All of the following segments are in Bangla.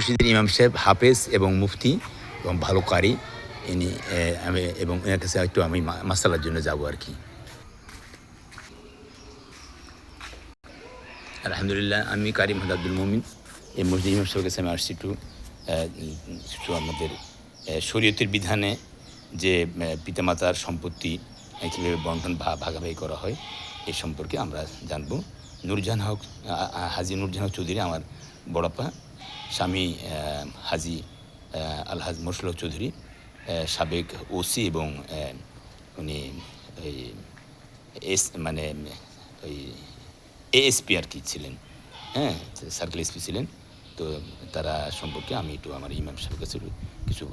মসজিদের ইমাম সাহেব হাফেজ এবং মুফতি এবং ভালো কারি ইনি আমি এবং এনার কাছে একটু আমি মাসালার জন্য যাবো আর কি। আলহামদুলিল্লাহ, আমি কারি মোহাম্মদ আব্দুল মুমিন। এই মসজিদ ইমাম সাহেবের কাছে আমি আসছি একটু আমাদের শরীয়তের বিধানে যে পিতামাতার সম্পত্তি কীভাবে বন্টন ভাগাভাগি করা হয় এই সম্পর্কে আমরা জানবো। নুরজাহান হক, হাজি নুরজাহান হক চৌধুরী আমার বড়াপা, স্বামী হাজি আলহাজ মোশাররফ হক চৌধুরী সাবেক ওসি এবং উনি ওই মানে ওই এএসপি আর কি ছিলেন, হ্যাঁ, সার্কেল এসপি ছিলেন। তো তারা সম্পর্কে আমি একটু আমার ইমাম সাহেবের কাছে কিছু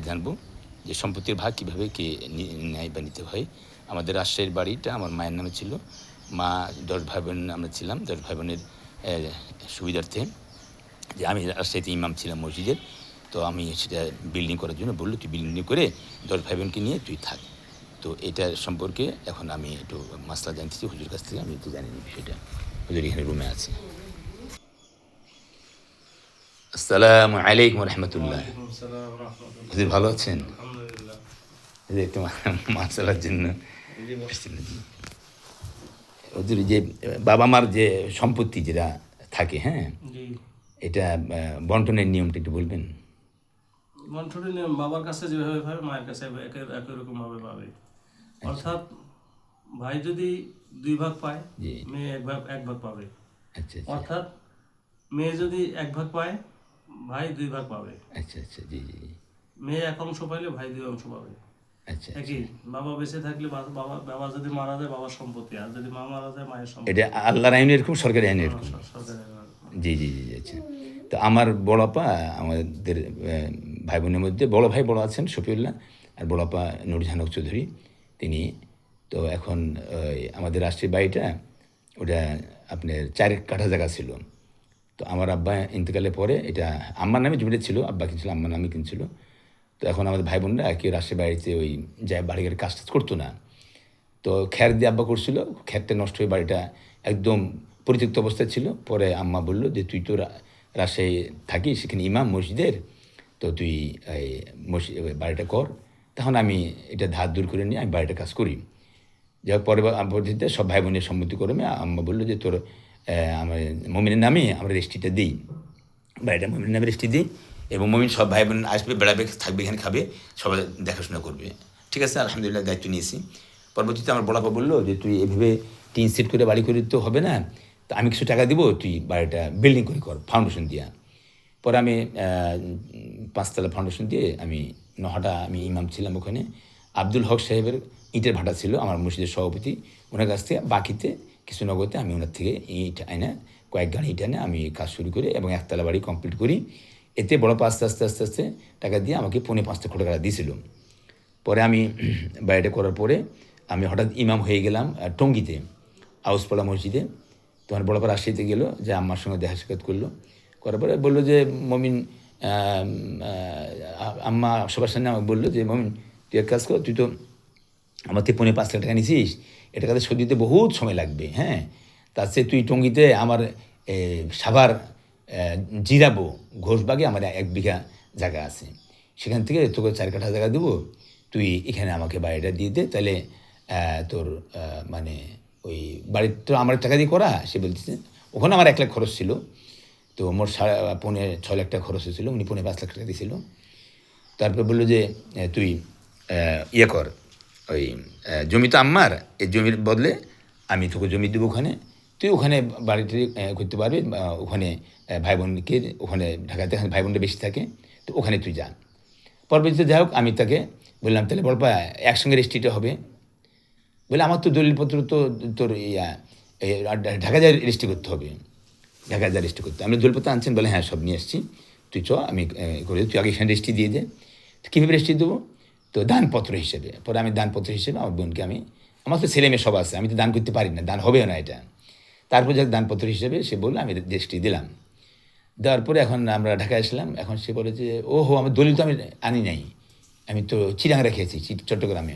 জানবো যে সম্পত্তির ভাগ কীভাবে কে নেয় বা নিতে হয়। আমাদের রাজশাহীর বাড়িটা আমার মায়ের নামে ছিল, মা 10 ভাই বোন আমরা ছিলাম। 10 ভাই বোনের সুবিধার্থে যে আমি রাজশাহীতে ইমাম ছিলাম মসজিদের, তো আমি সেটা বিল্ডিং করার জন্য বললো তুই বিল্ডিং করে 10 ভাই বোনকে নিয়ে তুই থাক। তো এটা সম্পর্কে এখন আমি একটু মাসলা জানতেছি হুজুর কাছ থেকে, আমি একটু জানি না বিষয়টা। হুজুর এখানে রুমে আছে। আসসালামু আলাইকুম রহমতুল্লাহ। হুজুর ভালো আছেন? একটু মাসালার জন্য হুজুর যে বাবা মার যে সম্পত্তি যেটা থাকে, হ্যাঁ, এটা বন্টনের নিয়মটা একটু বলবেন? বন্টনের নিয়ম বাবার কাছে যেভাবে পাবে মায়ের কাছে একই রকম ভাবে পাবে। অর্থাৎ ভাই যদি 2 ভাগ পায়, মেয়ে এক ভাগ পাবে। আচ্ছা। অর্থাৎ মেয়ে যদি 1 ভাগ পায়, ভাই 2 ভাগ পাবে। আচ্ছা। জি। মেয়ে 1 অংশ পাইলে ভাই 2 অংশ পাবে। আচ্ছা। একই বাবা বেঁচে থাকলে বাবা যদি মারা যায় বাবার সম্পত্তি, আর যদি মা মারা যায় মায়ের সম্পত্তি। এটা আল্লাহর আইন এরকম, সরকারি আইন এরকম। জি। আচ্ছা। তো আমার বড় আপা, আমাদের ভাই বোনের মধ্যে বড় ভাই বড় আছেন শফিউল্লাহ, আর বড় আপা নুরজাহান হক চৌধুরী তিনি। তো এখন আমাদের রাষ্ট্রীয় বাড়িটা ওটা আপনার 4 কাঠা জায়গা ছিল। তো আমার আব্বা ইন্তেকালের পরে এটা আম্মার নামে জমিটা ছিল, আব্বা কিনছিল, আম্মার নামে কিনছিল। তো এখন আমাদের ভাই বোনরা কেউ রাষ্ট্রীয় বাড়িতে ওই যায় বাড়ি ঘরের কাজ করতো না। তো খ্যার দিয়ে আব্বা করছিল, খ্যারটা নষ্ট হয়ে বাড়িটা একদম পরিত্যক্ত অবস্থায় ছিল। পরে আম্মা বললো যে তুই তো রাজশাহী থাকিস, সেখানে ইমাম মসজিদের, তো তুই এই বাড়িটা কর। তখন আমি এটা ধার দূর করে নিয়ে আমি বাড়িটা কাজ করি। যাই পরে পরবর্তীতে সব ভাই বোনের সম্মতি করে আম্মা বললো যে তোর আমার মমিনের নামে আমরা রেজিস্ট্রিটা দিই, বাড়িটা মমিনের নামে রেজিস্ট্রি দিই, এবং মমিন সব ভাই বোন আসবে, বেড়াবে, থাকবে, এখানে খাবে, সবাই দেখাশোনা করবে। ঠিক আছে, আলহামদুলিল্লাহ দায়িত্ব নিয়েছি। পরবর্তীতে আমার বড়াপা বললো যে তুই এভাবে টিন সেট করে বাড়ি করে তো হবে না, তো আমি কিছু টাকা দিব, তুই বাড়িটা বিল্ডিং করে কর ফাউন্ডেশন দিয়া। পরে আমি 5 তলা ফাউন্ডেশন দিয়ে আমি নহটা, আমি ইমাম ছিলাম ওখানে, আব্দুল হক সাহেবের ইটের ভাটা ছিল আমার মসজিদের সভাপতি, ওনার কাছ থেকে বাকিতে কিছু নগদে আমি ওনার থেকে ইট আইনা, কয়েক গাড়ি ইট আনে আমি কাজ শুরু করি এবং 1 তলা বাড়ি কমপ্লিট করি। এতে বড় আস্তে টাকা দিয়ে আমাকে 4.5 লক্ষ টাকা দিয়েছিল। পরে আমি বাড়িটা করার পরে আমি হঠাৎ ইমাম হয়ে গেলাম টঙ্গীতে, আউসপাড়া মসজিদে। তোমার বড়পা রাজশাহীতে গেলো, যে আম্মার সঙ্গে দেখা সাক্ষাৎ করলো, করার পরে বললো যে মমিন, আম্মা সবার সামনে আমাকে বললো যে মমিন তুই এক কাজ কর, তুই তো আমার থেকে 5.5 লাখ টাকা নিছিস, এটা কাছে শোধ দিতে বহুত সময় লাগবে, হ্যাঁ, তার চেয়ে তুই টঙ্গীতে আমার সাভার জিরাবো ঘোষবাগে আমার 1 বিঘা জায়গা আছে, সেখান থেকে তোকে 4 কাঠা জায়গা দেবো, তুই এখানে আমাকে বাড়িটা দিয়ে দে, তাহলে তোর মানে ওই বাড়ির তো আমার টাকা দিয়ে করা। সে বলতেছে ওখানে আমার 1 লাখ খরচ ছিল, তো মোট 6.5 লাখ টাকা খরচ হয়েছিল, উনি 5.5 লাখ টাকা দিয়েছিল। তারপর বললো যে তুই ইয়ে কর, ওই জমি তো আম্মার, এই জমির বদলে আমি তোকে জমি দেবো, ওখানে তুই ওখানে বাড়িতে করতে পারবি, ওখানে ভাই বোনকে ওখানে ঢাকাতে ভাই বোনরা বেশি থাকে, তো ওখানে তুই যা। পরবর্তীতে যাই হোক আমি তাকে বললাম তাহলে বলবা একসঙ্গে রেজিস্ট্রিটা হবে। বলে আমার তো দলিলপত্র তো তোর ঢাকা যায় রেজিস্ট্রি করতে হবে, ঢাকা যায় রেজিস্ট্রি করতে। আমি দলিলপত্র আনছেন? বলে হ্যাঁ সব নিয়ে আসছি, তুই চ আমি করে তুই আগে এখানে রেজিস্ট্রি দিয়ে দে। কীভাবে রেজিস্ট্রি দেবো? তো দানপত্র হিসেবে। পরে আমি দানপত্র হিসেবে আমার বোনকে আমার তো ছেলে মেয়ে সব আছে, আমি তো দান করতে পারি না, দান হবেও না এটা। তারপর যাক দানপত্র হিসেবে সে বললো, আমি রেজিস্ট্রি দিলাম। দেওয়ার পরে এখন আমরা ঢাকায় আসলাম। এখন সে বলে যে ওহো আমার দলিল তো আমি আনি নাই, আমি তো চিরাং রেখেছি চট্টগ্রামে।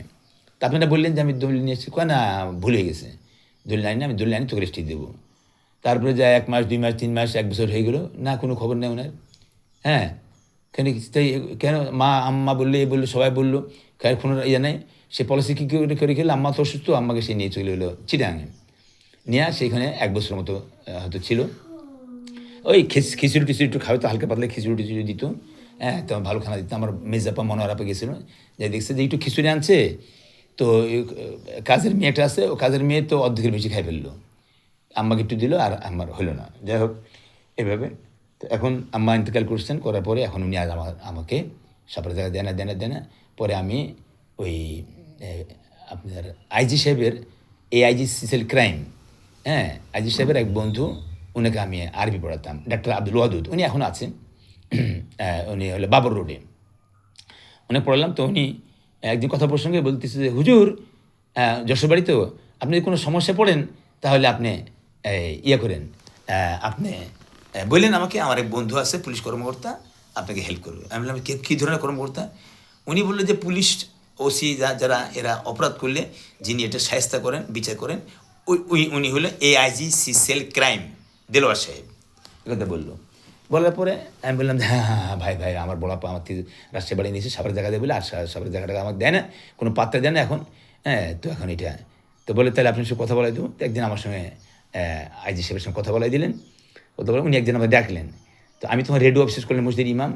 তা আপনারা বললেন যে আমি দলিল নিয়ে এসেছি, কয় না ভুল হয়ে গেছে, দলিল আনি না, আমি দলিল আনি তোকে রেজিস্ট্রি দেবো। তারপরে যায় 1 মাস 2 মাস 3 মাস 1 বছর হয়ে গেলো, না কোনো খবর নেই ওনার। হ্যাঁ, কেন তাই কেন মা আম্মা বললো এ বললো সবাই বললো, কোনো ইয়ে নাই। সে পলিসি কী করে গেলে, আম্মা তো অসুস্থ, আম্মাকে সে নিয়ে চলে এলো চিটাঙে, নিয়ে সেখানে 1 বছরের মতো হয়তো ছিল। ওই খিচুড়ি টিচুড়ি একটু খাবে তো, হালকা পাতলা খিচুড়ি টিচুড়ি দিত, হ্যাঁ, তো ভালো খানা দিত। আমার মেজাপা মনোয়ারাপা গেছিলো, যে দেখছে যে একটু খিচুড়ি আনছে, তো কাজের মেয়েটা আছে, ও কাজের মেয়ে তো অর্ধেকের বেশি খাই ফেললো, আম্মাকে একটু দিল আর আমার হলো না। যাই হোক, এভাবে তো এখন আম্মা ইন্তেকাল করছেন, করার পরে এখন উনি আজ আমাকে সাপের জায়গায় দেয় না। পরে আমি ওই আপনার আইজি সাহেবের, AIG সিসেল ক্রাইম, হ্যাঁ, আইজি সাহেবের এক বন্ধু, উনাকে আমি আরবি পড়াতাম, ডাক্তার আব্দুল ওয়াদুদ, উনি এখন আছেন, উনি হলো বাবর রোডে, উনি পড়ালাম। তো উনি একদিন কথা প্রসঙ্গে বলতেছে যে হুজুর, যশোরবাড়ি তো, আপনি যদি কোনো সমস্যা পড়েন তাহলে আপনি ইয়ে করেন, আপনি বললেন আমাকে, আমার এক বন্ধু আছে পুলিশ কর্মকর্তা, আপনাকে হেল্প করবে। আমি বললাম কী ধরনের কর্মকর্তা? উনি বললো যে পুলিশ ওসি যারা এরা অপরাধ করলে যিনি এটা শায়েস্তা করেন, বিচার করেন, উনি হলো AIG সিসেল ক্রাইম, দেলোয়ার সাহেব, কথা বললো। বলার পরে আমি বললাম হ্যাঁ হ্যাঁ হ্যাঁ ভাই আমার বড়াপা আমার রাজশাহী বাড়ি নিয়েছে, সাপের জায়গা দেবে বলে, আর সাপের জায়গাটা আমাকে দেয় না, কোনো পাত্তা দেয় না এখন, হ্যাঁ, তো এখন এটা তো বলে তাহলে আপনার সঙ্গে কথা বলাই দেবো। তো একদিন আমার সঙ্গে আইজি সাহেবের সঙ্গে কথা বলাই দিলেন, কথা বলে উনি একদিন আমাকে ডাকলেন। তো আমি তখন রেডিও অফিস করলেন মসজিদের ইমাম।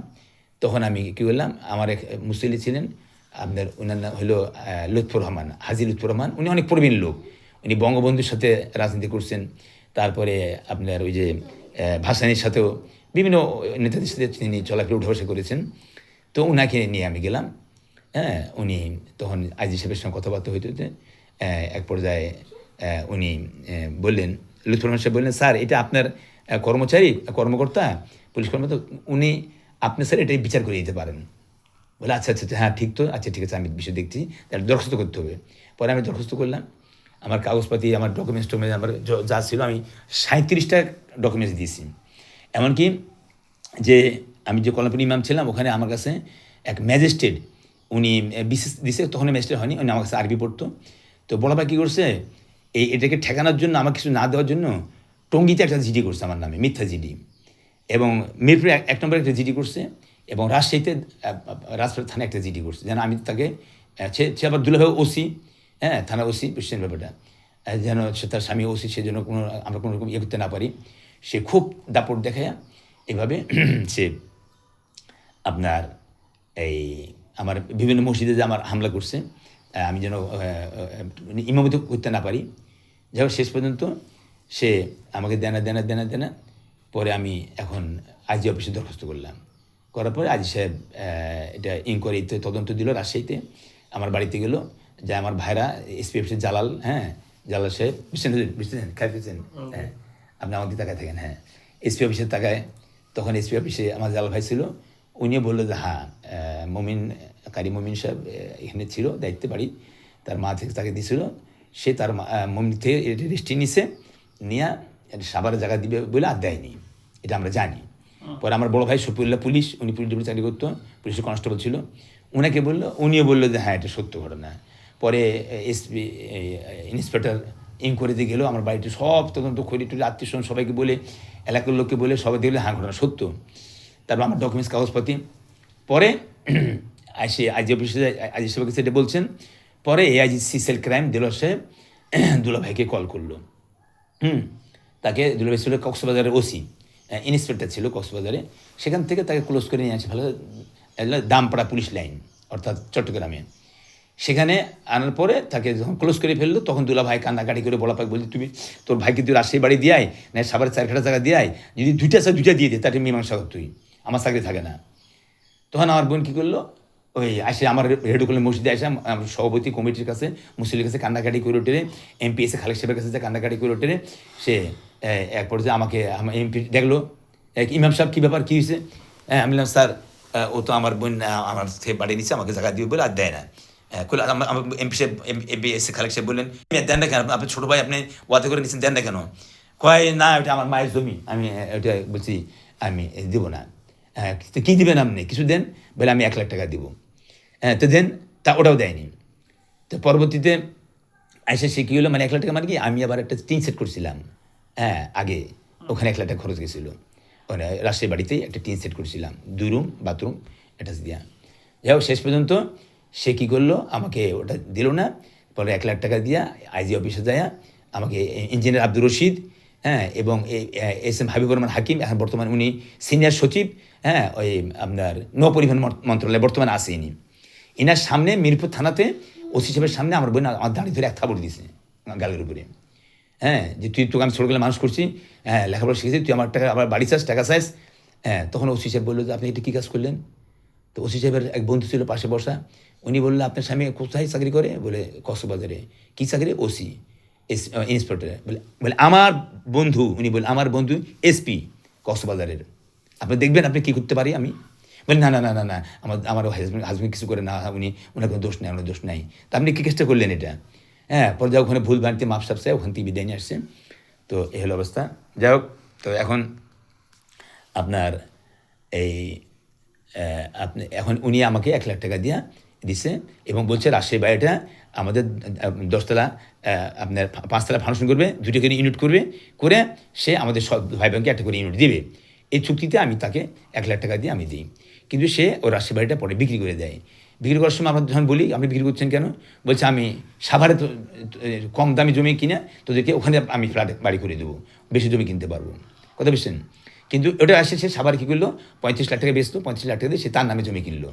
তখন আমি কী করলাম, আমার এক মুসল্লি ছিলেন, আপনার ওনার নাম হলো লুৎফর রহমান, হাজি লুৎফর রহমান, উনি অনেক প্রবীণ লোক, উনি বঙ্গবন্ধুর সাথে রাজনীতি করছেন, তারপরে আপনার ওই যে ভাসানির সাথেও বিভিন্ন নেতাদের সাথে তিনি চলাফেরা উঠে বসে করেছেন। তো ওনাকে নিয়ে আমি গেলাম, হ্যাঁ, উনি তখন আইজি সাহেবের সঙ্গে কথাবার্তা হইতে হইতে এক পর্যায়ে উনি বললেন, লুৎফর রহমান সাহেব বললেন, স্যার এটা আপনার কর্মকর্তা, পুলিশ কর্মকর্তা, উনি আপনি স্যার এটাই বিচার করে দিতে পারেন। বলে আচ্ছা আচ্ছা হ্যাঁ ঠিক তো, আচ্ছা ঠিক আছে, আমি বিষয় দেখছি, তাহলে দরখাস্ত করতে হবে। পরে আমি দরখাস্ত করলাম, আমার কাগজপাতি, আমার ডকুমেন্টস আমার যা ছিল, আমি 37টা ডকুমেন্টস দিয়েছি। এমনকি যে আমি যে কল্যাণপুর ইমাম ছিলাম, ওখানে আমার কাছে এক ম্যাজিস্ট্রেট, উনি বিশেষ দিছে, তখন ম্যাজিস্ট্রেট হয়নি, উনি আমার কাছে আরবি পড়তো। তো বড়াপা কী করছে, এটাকে ঠেকানোর জন্য, আমার কিছু না দেওয়ার জন্য, টঙ্গিতে একটা জিডি করছে আমার নামে, মিথ্যা জিডি, এবং মিরপুরে 1 নম্বরে একটা জিডি করছে, এবং রাজশাহীতে রাজশাহী থানায় একটা জিডি করছে, যেন আমি তাকে সে আবার দুলাভাই ওসি, হ্যাঁ, থানা ওসি, বুঝছেন ব্যাপারটা, যেন সে তার স্বামী ওসি, সেজন্য আমরা কোনো রকম ইয়ে করতে না পারি। সে খুব দাপট দেখায় এভাবে সে আপনার এই আমার বিভিন্ন মসজিদে যে আমার হামলা করছে, আমি যেন ইমামতি করতে না পারি। যাই হোক, শেষ পর্যন্ত সে আমাকে দেনা। পরে আমি এখন আইজি অফিসে দরখাস্ত করলাম, করার পরে আইজি সাহেব এটা ইনকোয়ারিতে তদন্ত দিল, রাজশাহীতে আমার বাড়িতে গেল, যে আমার ভাইরা SP অফিসের জালাল, হ্যাঁ, জালাল সাহেব, বুঝছেন খাইছেন, হ্যাঁ, আপনি আমাদের তাকায় থাকেন, হ্যাঁ, SP অফিসের তাকায়। তখন SP অফিসে আমার জালাল ভাই ছিল, উনিও বললো যে হ্যাঁ, কারি মমিন সাহেব এখানে ছিল দায়িত্বে, বাড়ি তার মা থেকে তাকে দিয়েছিল, সে তার মমিন থেকে রেজিস্ট্রি নিছে, নিয়ে সাবার জায়গা দিবে বলে আর দেয়নি, এটা আমরা জানি। পরে আমার বড় ভাই শফিউল্লাহ পুলিশ, উনি পুলিশ ডিউটি চাকরি করতো, পুলিশের কনস্টেবল ছিল, উনাকে বললো, উনিও বললো যে হ্যাঁ এটা সত্য ঘটনা। পরে SP ইন্সপেক্টর ইনকোয়ারিতে গেলো, আমার বাড়িতে সব তদন্ত করে টুলে আত্মীয় সবাইকে বলে, এলাকার লোককে বলে, সবাই দেখলে হ্যাঁ ঘটনা সত্য। তারপর আমার ডকুমেন্টস কাগজপাতি, পরে আইজি অফিসে আইজি সাহেবকে সেটা বলছেন। পরে AIG সিসেল ক্রাইম দেলোয়ার সাহেব দুলাভাইকে কল করলো, তাকে দুলাভাই ছিল কক্সবাজারের ওসি, ইন্সপেক্টর ছিল কক্সবাজারে, সেখান থেকে তাকে ক্লোজ করে নিয়ে আসে ভালো দামপাড়া পুলিশ লাইন, অর্থাৎ চট্টগ্রামে। সেখানে আনার পরে তাকে যখন ক্লোজ করে ফেললো, তখন দুলাভাই কান্নাকাটি করে বলা পাক বলছি, তুমি তোর ভাইকে তুই রাজশাহী বাড়ি দিয়াই না, সাবার 4 জায়গা দিয়াই, যদি 2টা দিয়ে দে, তাকে মীমাংসা কর, তুই আমার চাকরি থাকে না। তখন আমার বোন কী করলো, ওই আসে আমার রেডুকুলের মসজিদে আসে, সভাপতি কমিটির কাছে, মুসলিমের কাছে কান্নাকাটি করে ওঠে, MPS খালেক সাহেবের কাছে যে কান্নাকাটি করে ওঠে, সে এক পর্যায়ে আমাকে MP দেখলো, ইমাম সাহেব কী ব্যাপার, কী হয়েছে? আমি বললাম স্যার, ও তো আমার বোন আমার থেকে বাড়ি নিচ্ছে, আমাকে জায়গা দিবে বলে আর দেয় না। আমার MP সাহেব MPS খালেক সাহেব বললেন, দেন না কেন, আপনার ছোটো ভাই আপনি ওয়াদা করে নিচ্ছেন, দেন না কেন? কয় না, ওটা আমার মায়ের জমি, আমি ওটা বলছি আমি দেবো না। হ্যাঁ, কী দেবেন আপনি, কিছু দেন, বলে আমি 1 লাখ টাকা দিব। হ্যাঁ, তো দেন, তা ওটাও দেয়নি। তো পরবর্তীতে এসে সে কী হলো, মানে 1 লাখ টাকা মানে কি, আমি আবার একটা টিন সেট করছিলাম, হ্যাঁ, আগে ওখানে 1 লাখ টাকা খরচ গেছিলো। মানে রাজশাহী বাড়িতেই একটা টিন সেট করেছিলাম, 2 রুম বাথরুম অ্যাটাচ দিয়া। যাই হোক শেষ পর্যন্ত সে কী করলো, আমাকে ওটা দিল না। পরে 1 লাখ টাকা দিয়া আইজি অফিসে যায় আমাকে ইঞ্জিনিয়ার আব্দুর রশিদ, হ্যাঁ, এবং এস এম হাবিবুর রহমান হাকিম, এখন বর্তমানে উনি সিনিয়র সচিব, হ্যাঁ, ওই আপনার নৌপরিবহন মন্ত্রণালয়ে বর্তমানে আসে ইনি। ইনার সামনে মিরপুর থানাতে ওসি সাহেবের সামনে আমার বোন আমার দাঁড়িয়ে ধরে এক থাপড় দিয়েছে গালের উপরে, হ্যাঁ, যে তোকে আমি ছোটোবেলা মানুষ করছি, হ্যাঁ, লেখাপড়া শিখেছি, তুই আমার টাকা আবার বাড়ি চাস, টাকা চাইস। হ্যাঁ, তখন ওসি সাহেব বললো যে আপনি এটা কী কাজ করলেন? তো ওসি সাহেবের এক বন্ধু ছিল পাশে বসা, উনি বললো আপনার স্বামী কোথায় চাকরি করে? বলে কক্সবাজারে। কী চাকরি? ওসি ইন্সপেক্টরে। বলে আমার বন্ধু, উনি বলে আমার বন্ধু এসপি কক্সবাজারের, আপনি দেখবেন আপনি কী করতে পারি আমি। বলি না না না না না, আমার হাজবেন্ড কিছু করে না, ওনার কোনো দোষ নেই, ওনার দোষ নাই। তা আপনি কী কেসটা করলেন এটা? হ্যাঁ, পরে যা ওখানে ভুল ভ্রান্তি মাপ সাপ চাই, ওখান থেকে বিদায় নিয়ে আসছে। তো এই হলো অবস্থা। যাই হোক, তো এখন আপনার এই আপনি এখন উনি আমাকে 1 লাখ টাকা দিয়া দিছে এবং বলছে রাজশাহী বাড়িটা আমাদের 10 তলা, আপনার 5 তলা ফাংশন করবে, 2টা করে ইউনিট করবে, করে সে আমাদের সব ভাই বোনকে একটা করে ইউনিট দেবে। এই চুক্তিতে আমি তাকে 1 লাখ টাকা দিয়ে আমি দিই, কিন্তু সে ও রাজশাহী বাড়িটা পরে বিক্রি করে দেয়। বিক্রি করার সময় আমরা যখন বলি আপনি বিক্রি করছেন কেন, বলছে আমি সাভারে তো কম দামি জমি কিনে তোদেরকে ওখানে আমি ফ্ল্যাট বাড়ি করে দেবো, বেশি জমি কিনতে পারবো। কথা বুঝছেন? কিন্তু ওটা আসে সে সাভারে কী করলো, 35 লাখ টাকা বেচতো, 35 লাখ টাকা দিয়ে সে তার নামে জমি কিনলো।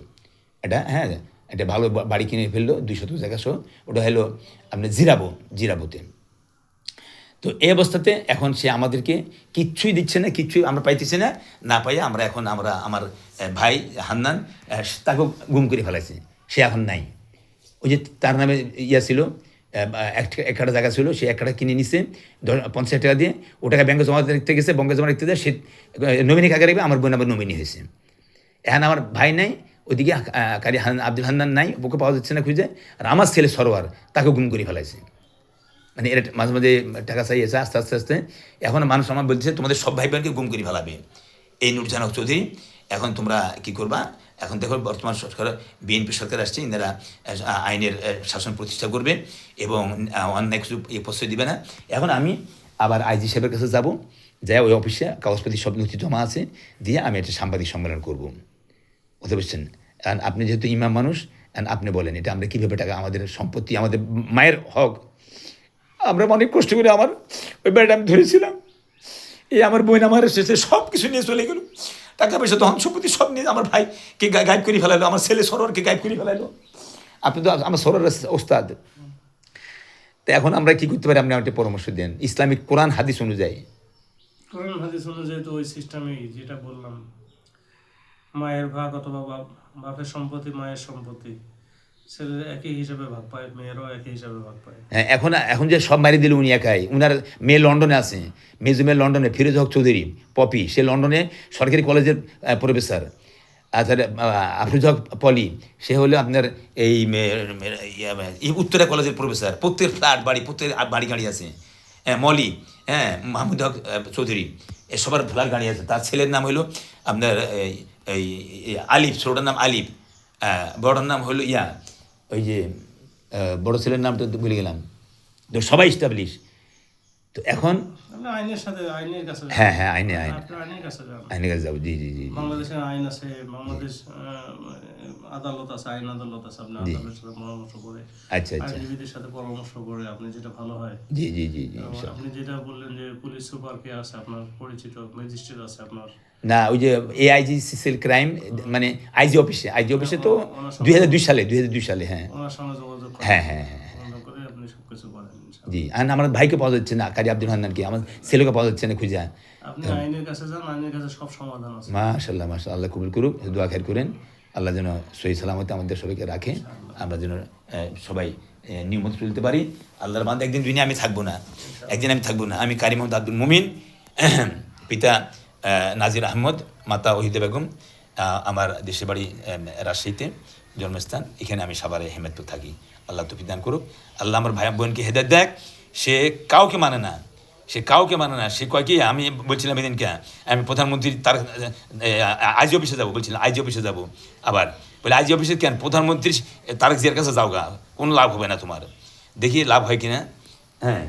এটা, হ্যাঁ, একটা ভালো বাড়ি কিনে ফেললো 200 জায়গা সহ। ওটা হলো আপনার জিরাবোতে। তো এই অবস্থাতে এখন সে আমাদেরকে কিচ্ছুই দিচ্ছে না, কিচ্ছুই আমরা পাইতেছি না। না পাইয়া আমরা আমার ভাই হান্নান তাকেও গুম করে ফেলাইছি, সে এখন নাই। ওই যে তার নামে ছিল, এক কাটা জায়গা ছিল, সে এক কাটা কিনে নিছে 50 টাকা দিয়ে, ও টাকা ব্যাংকে জমা রাখতে গেছে, ব্যাংকে জমা রাখতে দেয়, সে নমিনি কাকে রাখবে, আমার বোন আবার নমিনি হয়েছে। এখন আমার ভাই নাই, ওইদিকে কারি আব্দুল হান্নান নাই, ওকে পাওয়া যাচ্ছে না খুঁজে। আর আমার ছেলে সরোয়ার, তাকেও গুম করে ফেলাইছে। মানে এরা মাঝে মাঝে টাকা চাইছে, আস্তে আস্তে আস্তে এখন মানুষ আমার বলছে তোমাদের সব ভাই বোনকে গুম করে ফেলাবে এই নূরজাহান হক চৌধুরী। এখন তোমরা কী করবা? এখন দেখো বর্তমান সরকার, বিএনপি সরকার আসছে, ইনারা আইনের শাসন প্রতিষ্ঠা করবে এবং অন্যায় কিছু প্রশ্রয় দিবে না। এখন আমি আবার আইজি সাহেবের কাছে যাব, যাই ওই অফিসে কাগজপাতি সব নথি জমা আছে, দিয়ে আমি একটা সাংবাদিক সম্মেলন করব। বুঝতে পারছেন? কারণ আপনি যেহেতু ইমাম মানুষ, আপনি বলেন এটা আমরা কীভাবে টাকা, আমাদের সম্পত্তি, আমাদের মায়ের হক, আমরা অনেক কষ্ট করে আমার ওই বাড়িটা আমি ধরেছিলাম। এই আমার বোন আমার শেষে সব কিছু নিয়ে চলে গেল, টাকা পয়সা ধন সম্পত্তি সব নিয়ে আমার ভাইকে গায়েব করে ফেলাইলো, আমার ছেলে সরোয়ারকে গায়েব করে ফেলাইলো। আপনি তো আমার সরোয়ার ওস্তাদ। তো এখন আমরা কী করতে পারি, আপনি আমাকে পরামর্শ দেন ইসলামিক কোরআন হাদিস অনুযায়ী। কোরআন হাদিস অনুযায়ী তো ওই সিস্টেমেই যেটা বললাম, মায়ের ভাগ অথবা বাপের সম্পত্তি মায়ের সম্পত্তি ছেলের একই হিসাবে ভাগ পায়, মেয়েরও একই হিসাবে ভাগ পায়। হ্যাঁ, এখন যে সব মারি দিল উনি একাই, উনার মেয়ে লন্ডনে আছে, মেজুমের লন্ডনে, ফিরোজ হক চৌধুরী পপি, সে লন্ডনে সরকারি কলেজের প্রফেসর। আচ্ছা, আফরোজ হক পলি, সে হলো আপনার এই উত্তরা কলেজের প্রফেসর, প্রত্যেক ফ্ল্যাট বাড়ি, প্রত্যেক বাড়ি গাড়ি আছে। হ্যাঁ, মলি, হ্যাঁ, মাহমুদ হক চৌধুরী, এ সবার ফ্ল্যাট গাড়ি আছে। তার ছেলের নাম হলো আপনার এই আলিফ, ছোটোটার নাম আলিফ, বড়টার নাম হলো ওই যে বড় ছেলের নামটা তো ভুলে গেলাম। তো সবাই স্টাবলিশ। তো এখন আইনের সাথে আইনের কাছে, হ্যাঁ, আইনের কাছে যাবো। জি জি জি, বাংলাদেশের আইন আছে, বাংলাদেশ আদালত আছে, আইন আদালত আছে, আপনি আদালতের সাথে পরামর্শ করে, আচ্ছা আচ্ছা, আইনজীবীদের সাথে পরামর্শ করে আপনি যেটা ভালো হয়। জি জি জি জি। আপনি যেটা বললেন যে পুলিশ সুপার কে আছে আপনার পরিচিত, ম্যাজিস্ট্রেট আছে আপনার, না ওই যে এআইজি সিসিএল ক্রাইম, মানে আইজি অফিসে তো 2002 সালে, হ্যাঁ, ওনার সঙ্গে যোগাযোগ করে, হ্যাঁ হ্যাঁ হ্যাঁ, করে আপনি সব কিছু করেন। জি। আর আমার ভাইকে পাওয়া যাচ্ছে না, কারি আব্দুল হান্নানকে, আমার ছেলেকে পাওয়া যাচ্ছে না খুঁজে। আপনি আইনের কাছে যান, আইনের কাছে সব সমাধান আছে। মাশাআল্লাহ মাশাআল্লাহ, আল্লাহ কবুল করুক, দোয়া খের করেন, আল্লাহ যেন সহি সালামতে আমাদের সবাইকে রাখে, আমরা যেন সবাই নিয়মিত চলতে পারি। আল্লাহর বান্দা, একদিন দুনিয়া আমি থাকবো না, আমি কারি মোহাম্মদ আব্দুল মুমিন, পিতা নাজির আহমদ, মাতা ওহিদা বেগম, আমার দেশের বাড়ি রাজশাহীতে, জন্মস্থান, এখানে আমি সাভারে হেমেদপুর থাকি। আল্লাহ তৌফিক দান করুক। আল্লাহ আমার ভাই বোনকে হেদায়েত দেখ। সে কাউকে মানে না, সে কয় কি, আমি বলছিলাম এদিনকে, আমি প্রধানমন্ত্রী তার আইজি অফিসে যাবো, বলছিলাম আইজি অফিসে যাবো, আবার বলে আইজি অফিসে কেন, প্রধানমন্ত্রী তারেক জিয়ার কাছে যাও গা, কোনো লাভ হবে না তোমার, দেখি লাভ হয় কিনা। হ্যাঁ,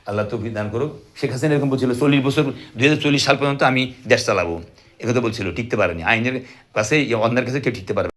আল্লাহ তৌফিক দান করুক। শেখ হাসিনা এরকম বলছিল 40 বছর, 2040 সাল পর্যন্ত আমি দেশ চালাবো, একথা বলছিল, টিকতে পারেনি। আইনের কাছে, অন্যের কাছে কেউ টিকতে পারবে না।